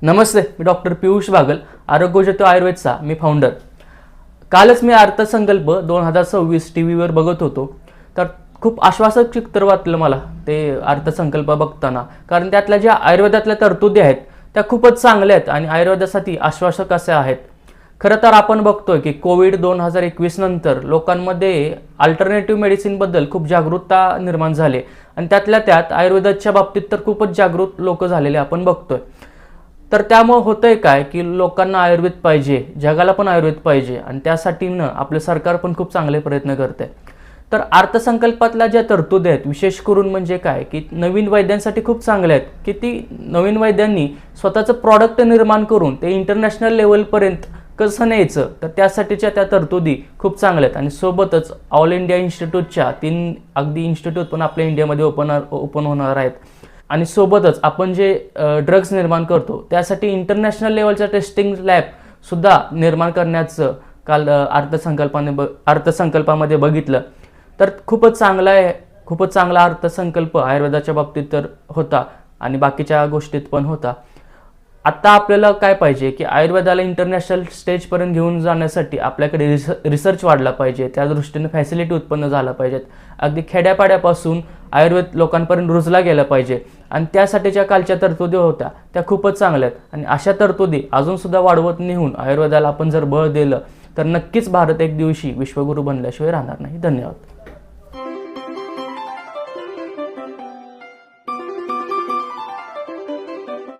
नमस्ते, मी doctor Piyush Bagal, आरोग्यज्योती आयुर्वेदचा मी founder. कालच मी अर्थसंकल्प 2026 टीव्हीवर बघत होतो, तर खूप आश्वासक चित्र वाटलं मला ते अर्थसंकल्प बघताना। कारण त्यातल्या ज्या आयुर्वेदातल्या तरतुदी आहेत त्या खूपच चांगल्या आहेत आणि आयुर्वेदासाठी आश्वासक अशा आहेत। खरं तर आपण बघतोय की कोविड 2021 नंतर लोकांमध्ये अल्टरनेटिव्ह मेडिसिन बद्दल खूप जागरूकता निर्माण झाली आणि त्यातल्या त्यात आयुर्वेदाच्या बाबतीत तर खूपच जागरूक लोक झालेले आपण बघतोय। तर त्यामुळे होतंय काय की लोकांना आयुर्वेद पाहिजे, जगाला पण आयुर्वेद पाहिजे आणि त्यासाठी आपले सरकार पण खूप चांगले प्रयत्न करते। तर अर्थसंकल्पातल्या ज्या तरतुदी आहेत विशेष करून म्हणजे काय की नवीन वैद्यांसाठी खूप चांगले आहेत की ती नवीन वैद्यांनी स्वतःचं प्रॉडक्ट निर्माण करून ते इंटरनॅशनल लेवलपर्यंत कसं न्यायचं, तर त्यासाठीच्या त्या तरतुदी खूप चांगल्या आहेत। आणि सोबतच ऑल इंडिया इन्स्टिट्यूटच्या 3 अगदी इन्स्टिट्यूट पण आपल्या इंडियामध्ये ओपन होणार आहेत। आणि सोबतच आपण जे ड्रग्स निर्माण करतो त्यासाठी इंटरनॅशनल लेवलचा टेस्टिंग लॅब सुद्धा निर्माण करण्याचं काल अर्थसंकल्पामध्ये बघितलं। तर खूपच चांगला अर्थसंकल्प आयुर्वेदाच्या बाबतीत तर होता आणि बाकीच्या गोष्टीत पण होता। आता आपल्याला काय पाहिजे की आयुर्वेदाला इंटरनॅशनल स्टेजपर्यंत घेऊन जाण्यासाठी आपल्याकडे रिसर्च वाढला पाहिजे, त्या दृष्टीने फॅसिलिटी उत्पन्न झाला पाहिजेत, अगदी खेड्यापाड्यापासून आयुर्वेद लोकांपर्यंत रुजला गेला पाहिजे आणि त्यासाठी ज्या कालच्या तरतुदी होत्या त्या खूपच चांगल्या आहेत आणि अशा तरतुदी अजून सुद्धा वाढवत नेऊन आयुर्वेदाला आपण जर बळ दिलं तर नक्कीच भारत एक दिवशी विश्वगुरू बनल्याशिवाय राहणार नाही। धन्यवाद।